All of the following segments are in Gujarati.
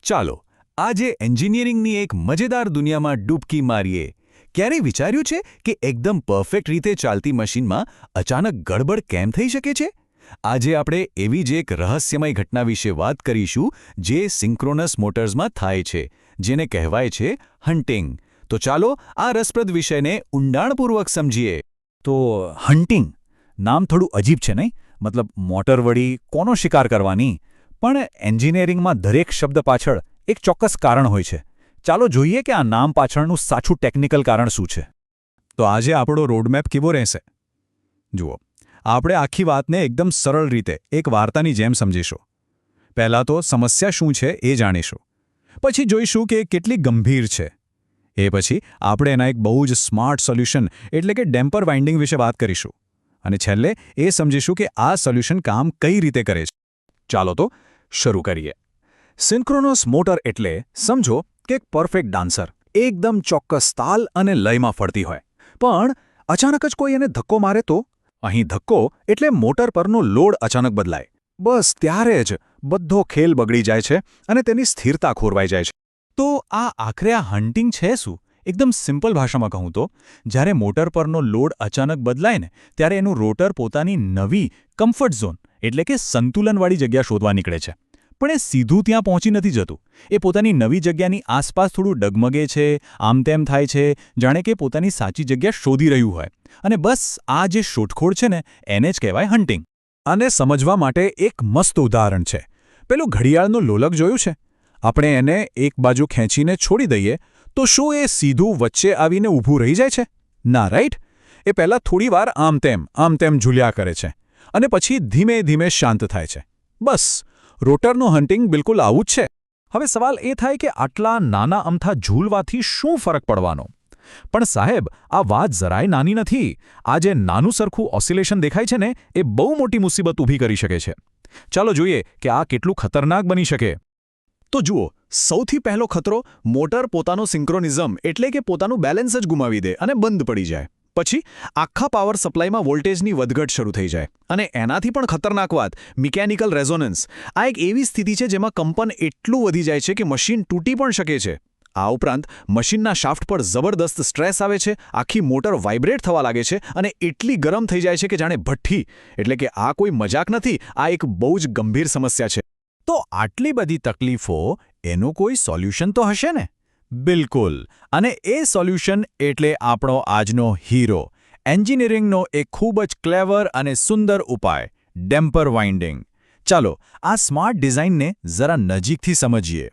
ચાલો આજે એન્જિનિયરિંગની એક મજેદાર દુનિયામાં ડૂબકી મારીએ. ક્યારેય વિચાર્યું છે કે એકદમ પરફેક્ટ રીતે ચાલતી મશીનમાં અચાનક ગડબડ કેમ થઈ શકે છે? આજે આપણે એવી જ એક રહસ્યમય ઘટના વિશે વાત કરીશું જે સિન્ક્રોનસ મોટર્સમાં થાય છે, જેને કહેવાય છે હન્ટિંગ. તો ચાલો આ રસપ્રદ વિષયને ઊંડાણપૂર્વક સમજીએ. તો હન્ટિંગ નામ થોડું અજીબ છે નહીં? મતલબ મોટર વળી કોનો શિકાર કરવાની? પણ એન્જિનિયરિંગમાં દરેક શબ્દ પાછળ એક ચોક્કસ કારણ હોય છે. ચાલો જોઈએ કે આ નામ પાછળનું સાચું ટેકનિકલ કારણ શું છે. તો આજે આપણો રોડમેપ કેવો રહેશે? જુઓ, આપણે આખી વાતને એકદમ સરળ રીતે એક વાર્તાની જેમ સમજીશું. પહેલાં તો સમસ્યા શું છે એ જાણીશું. પછી જોઈશું કે કેટલી ગંભીર છે. એ પછી આપણે એના એક બહુ જ સ્માર્ટ સોલ્યુશન એટલે કે ડેમ્પર વાઇન્ડિંગ વિશે વાત કરીશું. અને છેલ્લે એ સમજીશું કે આ સોલ્યુશન કામ કઈ રીતે કરે છે. ચાલો તો શરૂ કરીએ. સિન્ક્રોનસ મોટર એટલે સમજો કે એક પરફેક્ટ ડાન્સર એકદમ ચોક્કસ તાલ અને લયમાં ફરતી હોય, પણ અચાનક જ કોઈ એને ધક્કો મારે તો? અહીં ધક્કો એટલે મોટર પરનો લોડ અચાનક બદલાય. બસ ત્યારે જ બધો ખેલ બગડી જાય છે અને તેની સ્થિરતા ખોરવાઈ જાય છે. તો આ આખરે આ હન્ટિંગ છે શું? એકદમ સિમ્પલ ભાષામાં કહું તો, જ્યારે મોટર પરનો લોડ અચાનક બદલાય ને ત્યારે એનું રોટર પોતાની નવી કમ્ફર્ટ ઝોન એટલે કે સંતુલનવાળી જગ્યા શોધવા નીકળે છે. પણ એ સીધું ત્યાં પહોંચી નથી જતું. એ પોતાની નવી જગ્યાની આસપાસ થોડું ડગમગે છે, આમ તેમ થાય છે, જાણે કે પોતાની સાચી જગ્યા શોધી રહ્યું હોય. અને બસ આ જે શોધખોળ છે ને એને જ કહેવાય હન્ટિંગ. આને સમજવા માટે એક મસ્ત ઉદાહરણ છે. પેલું ઘડિયાળનું લોલક જોયું છે? આપણે એને એક બાજુ ખેંચીને છોડી દઈએ તો શું એ સીધું વચ્ચે આવીને ઊભું રહી જાય છે? ના, રાઈટ? એ પહેલાં થોડીવાર આમ તેમ ઝૂલ્યા કરે છે અને પછી ધીમે ધીમે શાંત થાય છે. બસ રોટરનું હન્ટિંગ બિલકુલ આવું જ છે. હવે સવાલ એ થાય કે આટલા નાના અમથા ઝૂલવાથી શું ફરક પડવાનો? પણ સાહેબ, આ વાત જરાય નાની નથી. આ જે નાનું સરખું ઓસિલેશન દેખાય છે ને એ બહુ મોટી મુસીબત ઊભી કરી શકે છે. ચાલો જોઈએ કે આ કેટલું ખતરનાક બની શકે. તો જુઓ, સૌથી પહેલો ખતરો મોટર પોતાનો સિન્ક્રોનિઝમ એટલે કે પોતાનું બેલેન્સ જ ગુમાવી દે અને બંધ પડી જાય. પછી આખા પાવર સપ્લાયમાં વોલ્ટેજની વધઘટ શરૂ થઈ જાય. અને એનાથી પણ ખતરનાક વાત મિકેનિકલ રેઝોનન્સ. આ એક એવી સ્થિતિ છે જેમાં કંપન એટલું વધી જાય છે કે મશીન તૂટી પણ શકે છે. આ ઉપરાંત મશીનના શાફ્ટ પર જબરદસ્ત સ્ટ્રેસ આવે છે, આખી મોટર વાઇબ્રેટ થવા લાગે છે અને એટલી ગરમ થઈ જાય છે કે જાણે ભઠ્ઠી. એટલે કે આ કોઈ મજાક નથી, આ એક બહુ જ ગંભીર સમસ્યા છે. તો આટલી બધી તકલીફો, એનું કોઈ સોલ્યુશન તો હશે ને? બિલકુલ. અને એ સોલ્યુશન એટલે આપણો આજનો હીરો, એન્જિનિયરિંગનો એક ખૂબ જ ક્લેવર અને સુંદર ઉપાય, ડેમ્પર વાઇન્ડિંગ. ચાલો આ સ્માર્ટ ડિઝાઇનને જરા નજીકથી સમજીએ.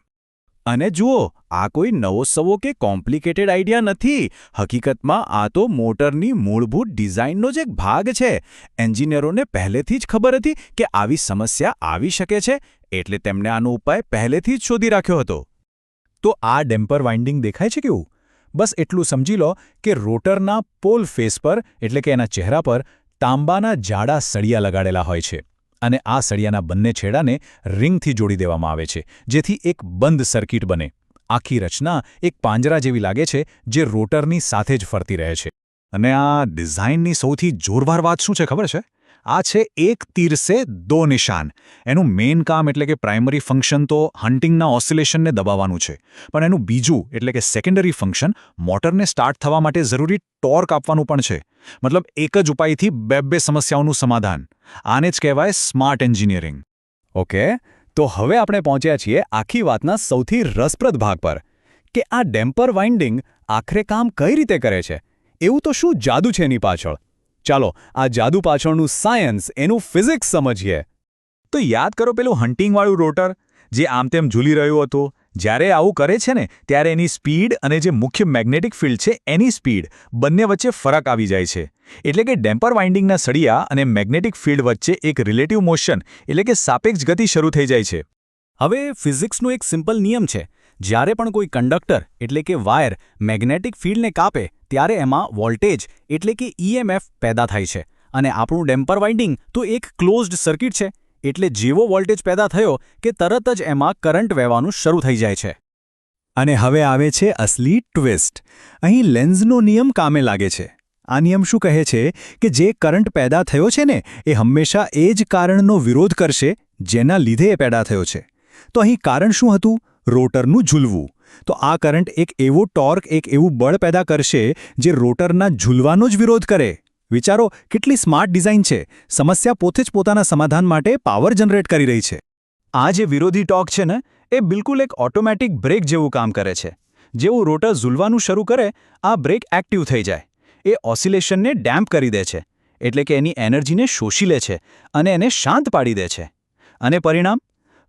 અને જુઓ, આ કોઈ નવો સવો કે કોમ્પ્લિકેટેડ આઈડિયા નથી. હકીકતમાં આ તો મોટરની મૂળભૂત ડિઝાઇનનો જ એક ભાગ છે. એન્જિનિયરોને પહેલેથી જ ખબર હતી કે આવી સમસ્યા આવી શકે છે, એટલે તેમણે આનો ઉપાય પહેલેથી જ શોધી રાખ્યો હતો. તો આ ડેમ્પર વાઇન્ડિંગ દેખાય છે કેવું? બસ એટલું સમજી લો કે રોટરના પોલ ફેસ પર એટલે કે એના ચહેરા પર તાંબાના જાડા સળિયા લગાડેલા હોય છે. અને આ સળિયાના બંને છેડાને રિંગથી જોડી દેવામાં આવે છે, જેથી એક બંધ સર્કિટ બને. આખી રચના એક પાંજરા જેવી લાગે છે જે રોટરની સાથે જ ફરતી રહે છે. અને આ ડિઝાઇનની સૌથી જોરદાર વાત શું છે ખબર છે? આ છે એક તીર સે દો નિશાન. એનું મેઇન કામ એટલે કે પ્રાઇમરી ફંક્શન તો હન્ટિંગના ઓસિલેશનને દબાવવાનું છે. પણ એનું બીજું એટલે કે સેકન્ડરી ફંક્શન મોટરને સ્ટાર્ટ થવા માટે જરૂરી ટોર્ક આપવાનું પણ છે. મતલબ એક જ ઉપાયથી બે સમસ્યાઓનું સમાધાન. આને જ કહેવાય સ્માર્ટ એન્જિનિયરિંગ. ઓકે, તો હવે આપણે પહોંચ્યા છીએ આખી વાતના સૌથી રસપ્રદ ભાગ પર, કે આ ડેમ્પર વાઇન્ડિંગ આખરે કામ કઈ રીતે કરે છે? એવું તો શું જાદુ છે એની પાછળ? ચાલો આ જાદુ પાછળનું સાયન્સ, એનું ફિઝિક્સ સમજીએ. તો યાદ કરો પેલું હન્ટિંગવાળું રોટર જે આમ તેમ ઝૂલી રહ્યું હતું. જ્યારે આવું કરે છે ને ત્યારે એની સ્પીડ અને જે મુખ્ય મેગ્નેટિક ફિલ્ડ છે એની સ્પીડ બંને વચ્ચે ફરક આવી જાય છે. એટલે કે ડેમ્પર વાઇન્ડિંગના સળિયા અને મેગ્નેટિક ફિલ્ડ વચ્ચે એક રિલેટિવ મોશન એટલે કે સાપેક્ષ ગતિ શરૂ થઈ જાય છે. હવે ફિઝિક્સનો એક સિમ્પલ નિયમ છે. જ્યારે પણ કોઈ કંડક્ટર એટલે કે વાયર મેગ્નેટિક ફિલ્ડને કાપે ત્યારે એમાં વોલ્ટેજ એટલે કે EMF પેદા થાય છે. અને આપણું ડેમ્પર વાઇન્ડિંગ તો એક ક્લોઝડ સર્કિટ છે, એટલે જેવો વોલ્ટેજ પેદા થયો કે તરત જ એમાં કરંટ વહેવાનું શરૂ થઈ જાય છે. અને હવે આવે છે અસલી ટ્વિસ્ટ. અહીં લેન્ઝનો નિયમ કામે લાગે છે. આ નિયમ શું કહે છે કે જે કરંટ પેદા થયો છે ને એ હંમેશા એ જ કારણનો વિરોધ કરશે જેના લીધે એ પેદા થયો છે. તો અહીં કારણ શું હતું? રોટરનું ઝૂલવું. તો આ કરંટ એક એવો ટોર્ક, એક એવું બળ પેદા કરશે જે રોટરના ઝૂલવાનો જ વિરોધ કરે. વિચારો, કેટલી સ્માર્ટ ડિઝાઇન છે. સમસ્યા પોતે જ પોતાના સમાધાન માટે પાવર જનરેટ કરી રહી છે. આ જે વિરોધી ટોર્ક છે ને, એ બિલકુલ એક ઓટોમેટિક બ્રેક જેવું કામ કરે છે. જેવું રોટર ઝૂલવાનું શરૂ કરે, આ બ્રેક એક્ટિવ થઈ જાય. એ ઓસિલેશનને ડેમ્પ કરી દે છે, એટલે કે એની એનર્જીને શોષી લે છે અને એને શાંત પાડી દે છે. અને પરિણામ?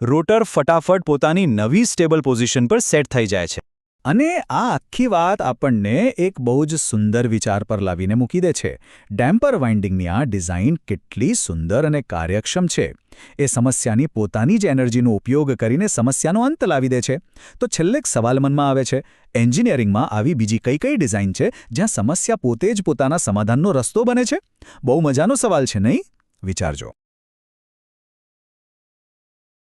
રોટર ફટાફટ પોતાની નવી સ્ટેબલ પોઝિશન પર સેટ થઈ જાય છે. અને આ આખી વાત આપણને એક બહુ જ સુંદર વિચાર પર લાવીને મૂકી દે છે. ડેમ્પર વાઇન્ડિંગની આ ડિઝાઇન કેટલી સુંદર અને કાર્યક્ષમ છે. એ સમસ્યાની પોતાની જ એનર્જીનો ઉપયોગ કરીને સમસ્યાનો અંત લાવી દે છે. તો છેલ્લે એક સવાલ મનમાં આવે છે, એન્જિનિયરિંગમાં આવી બીજી કઈ કઈ ડિઝાઇન છે જ્યાં સમસ્યા પોતે જ પોતાના સમાધાનનો રસ્તો બને છે? બહુ મજાનો સવાલ છે, નહીં? વિચારજો.